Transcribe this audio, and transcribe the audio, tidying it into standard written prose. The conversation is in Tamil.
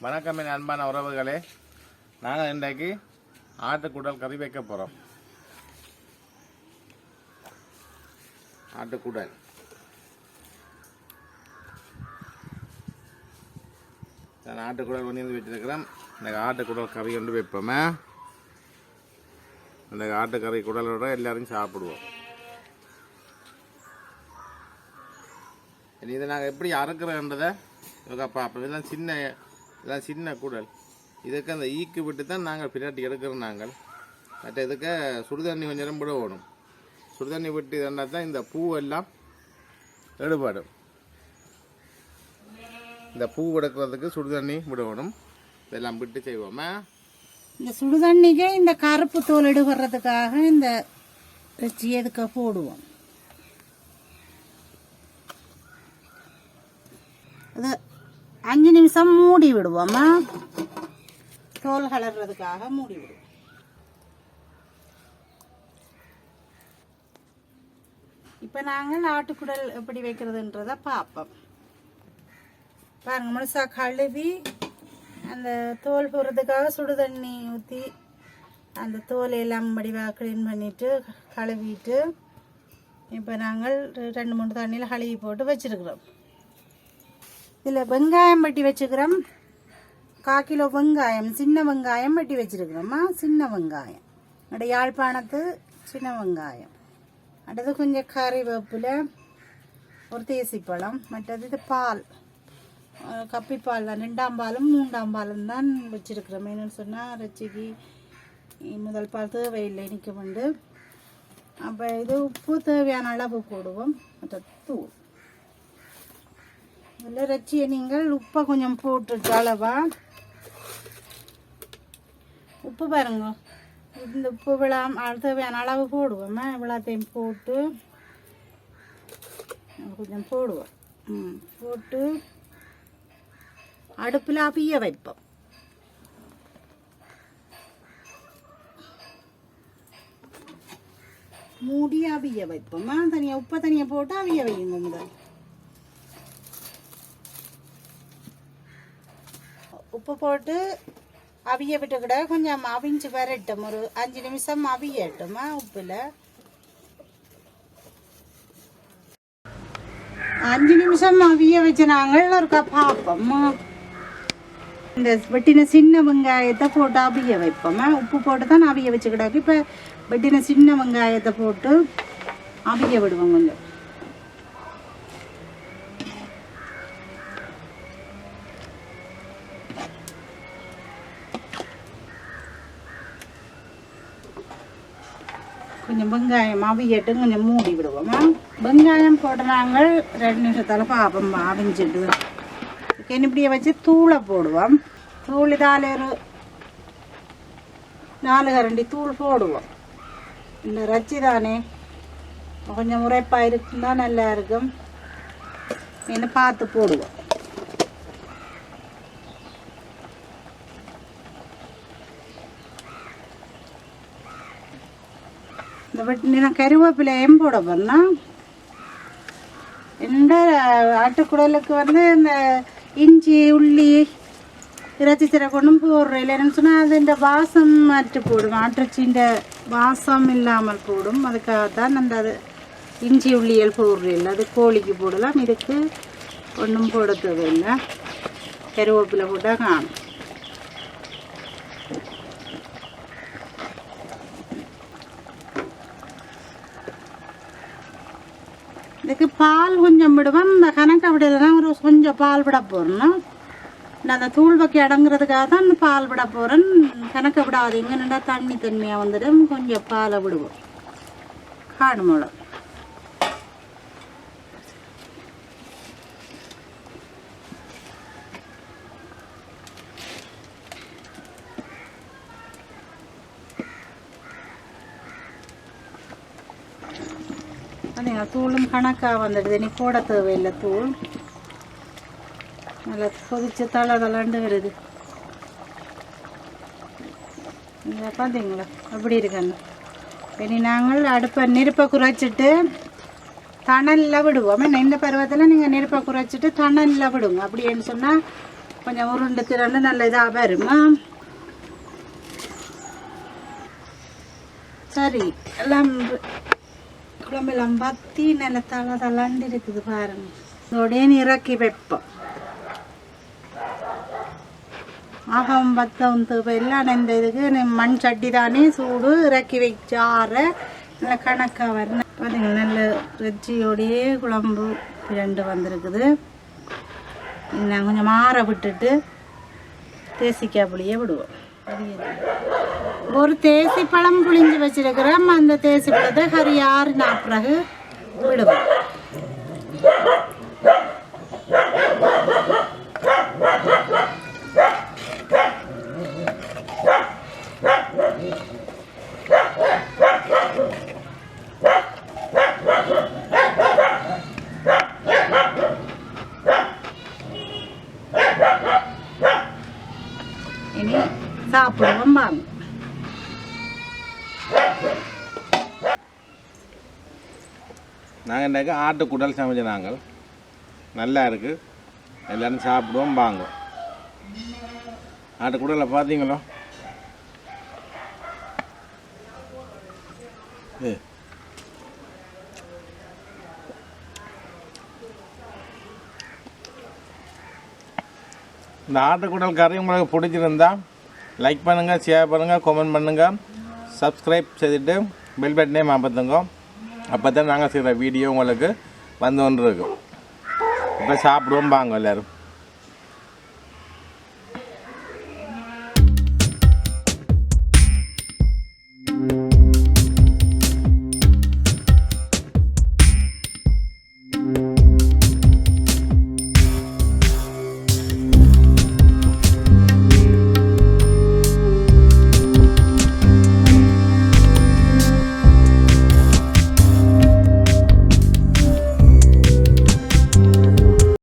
வணக்கம் என் அன்பான உறவுகளே, நாங்கள் இன்றைக்கு ஆட்டுக்குடல் கறி வைக்க போகிறோம். ஆட்டுக்குடல் நான் ஆட்டுக்குடல் வந்து வச்சுருக்கிறேன். இந்த ஆட்டுக்குடல் கறி கொண்டு வைப்போமே. இந்த ஆட்டுக்கறி குடலோட எல்லாரும் சாப்பிடுவோம். இதை நாங்கள் எப்படி அறுக்கிறோன்றதை பார்ப்போம். இதெல்லாம் சின்ன குடல். இதுக்கு அந்த ஈக்கு விட்டு தான் நாங்கள் பின்னாடி எடுக்கிறோம். நாங்கள் மற்ற இதுக்கு சுடுதண்ணி கொஞ்சம் நேரம் விட வேணும். சுடுதண்ணி விட்டு இதெல்லாம் தான் இந்த பூவெல்லாம் எடுபடும். இந்த பூ எடுக்கிறதுக்கு சுடுதண்ணி விடணும். இதெல்லாம் விட்டு செய்வோமா. இந்த சுடுதண்ணிக்கு இந்த கருப்பு தோல் எடுக்கிறதுக்காக இந்த வச்சு எதுக்க போடுவோம். அது 5 நிமிஷம் மூடி விடுவோமா. தோல் கலர்றதுக்காக மூடி விடுவோம். இப்போ நாங்கள் ஆட்டுக்குடல் எப்படி வைக்கிறதுன்றதை பார்ப்போம். பாருங்க, முழுசா கழுவி அந்த தோல் போடுறதுக்காக சுடு தண்ணி ஊற்றி அந்த தோலை எல்லாம் வடிவாக க்ளீன் பண்ணிவிட்டு கழுவிட்டு இப்போ நாங்கள் 2-3 தண்ணியில் கழுவி போட்டு வச்சுருக்குறோம். இதில் வெங்காயம் வெட்டி வச்சுக்கிறோம். 1/4 கிலோ வெங்காயம், சின்ன வெங்காயம் வெட்டி வச்சுருக்கிறோம்மா. சின்ன வெங்காயம், அட யாழ்ப்பாணத்து சின்ன வெங்காயம். அடுத்து கொஞ்சம் கறிவேப்பிலை, ஒரு தேசிப்பழம், மற்றது இது பால், கப்பிப்பால் தான். 2ஆம் பாலும் 3ஆம் பாலும் தான் வச்சுருக்கிறோம். என்னென்னு சொன்னால் இறைச்சிக்கு முதல் பால் தேவையில்லை நிற்க கொண்டு. அப்போ இது உப்பு தேவையான அளவு போடுவோம். மற்ற தூள் இதில் இறைச்சியை நீங்கள் உப்பை கொஞ்சம் போட்டுட்டு அளவா உப்பு பாருங்க. இந்த உப்பு தேவையான அளவு போடுவோம். விழாத்தையும் போட்டு கொஞ்சம் போடுவோம். போட்டு அடுப்பில் அவிய வைப்போம். மூடி அவிய வைப்போம். தனியாக உப்பை தனியாக போட்டு அவிய வையுங்க. முதல் உப்பு போட்டு அவிய விட்டுக்கிட கொஞ்சம் அவிஞ்சு வரட்டும். ஒரு 5 நிமிஷம் அவியட்டுமா. உப்பில் 5 நிமிஷம் அவிய வச்சு நாங்கள் ஒரு கப் பார்ப்போம். இந்த வெட்டின சின்ன வெங்காயத்தை போட்டு அவிய வைப்போம். உப்பு போட்டு தான் அவிய வச்சுக்கிடாக்கு. இப்போ வெட்டின சின்ன வெங்காயத்தை போட்டு அவிய விடுவோம். கொஞ்சம் கொஞ்சம் வெங்காயம் அவியட்டு கொஞ்சம் மூடி விடுவோமா. வெங்காயம் போட்டு நாங்கள் 2 நிமிஷத்தால் பார்ப்போம் அவிஞ்சிட்டு. இப்படியே வச்சு தூளை போடுவோம். தூள் இதால் ஒரு 4 கரண்டி தூள் போடுவோம். இந்த இறைச்சி தானே கொஞ்சம் உரைப்பாக இருக்குன்னா நல்லா இருக்கும். என்ன பார்த்து போடுவோம். இந்த வெட்டின கருவேப்பிலையும் போட போனால் இந்த ஆட்டுக்குடலுக்கு இந்த இஞ்சி உள்ளி இறைச்சி சிறை கொண்டும் போடுறோம். இல்லைன்னு சொன்னால் அது இந்த வாசம் மாற்றி போடும். ஆட்டிறச்சின்ற வாசம் இல்லாமல் போடும். அதுக்காகத்தான் அந்த அது இஞ்சி உள்ளியல் போடுறேன். அது கோழிக்கு போடலாம். இதுக்கு ஒன்றும் போட தேவையில்லை. கருவேப்பிலை போட்டால் காணும். இதுக்கு பால் கொஞ்சம் விடுவோம். இந்த கணக்கு அப்படி இல்லைன்னா ஒரு கொஞ்சம் பால் விட போகிறோம். நான் அந்த தூள் வைக்க அடங்குறதுக்காக தான் பால் விட போகிறேன். கணக்க விடாதீங்க. நல்லா தண்ணியாக வந்துடும். கொஞ்சம் பாலை விடுவோம். காடு மூளை தூளும் கணக்காக வந்துடுது. நீ போட தேவையில்லை. தூள் நல்லா கொதிச்சு தளண்டு வருது. பார்த்தீங்களா அப்படி இருக்காங்க. இனி நாங்கள் நெருப்பை குறைச்சிட்டு தணலில் விடுவோம். இந்த பருவத்தில் நீங்கள் நெருப்பை குறைச்சிட்டு தணலில் விடுங்க. அப்படின்னு சொன்னால் கொஞ்சம் உருண்டு திரண்டு நல்ல இதாக வருமா. சரி, எல்லாம் குழம்பெல்லாம் பற்றி நல்ல தளாண்டு இருக்குது பாருங்க. இதோடய இறக்கி வைப்போம். ஆகம் பத்தம் எல்லாம் இந்த இதுக்கு மண் சட்டி தானே சூடு இறக்கி வச்சார நல்ல கணக்காக வரணும். பார்த்தீங்கன்னா நல்ல இறைச்சியோடையே குழம்பு 2 வந்திருக்குது. நான் கொஞ்சம் மாற விட்டுட்டு தேசிக்காய் புளியை விடுவோம். ஒரு தேசி பழம் புளிஞ்சு வச்சிருக்கிறோம். அந்த தேசி பழத்தை கறி ஆறுனா பிறகு விடுவோம். இனி சாப்பிடுவோம் வாங்க. நாங்கள் இன்றைக்கு ஆட்டு குடல் சமைச்ச நாங்கள் நல்லா இருக்குது. எல்லோரும் சாப்பிடுவோம் வாங்க. ஆட்டு குடலை பார்த்தீங்களோ? இந்த ஆட்டுக்குடல் கறி உங்களுக்கு பிடிச்சிருந்தா லைக் பண்ணுங்கள், ஷேர் பண்ணுங்கள், கமெண்ட் பண்ணுங்கள், சப்ஸ்கிரைப் செய்துட்டு பெல் பட்டனே அமர்த்துங்க. அப்போ தான் நாங்கள் செய்கிற வீடியோ உங்களுக்கு வந்து கொண்டு இருக்கும். இப்போ சாப்பிடுவோம் வாங்க எல்லோரும்.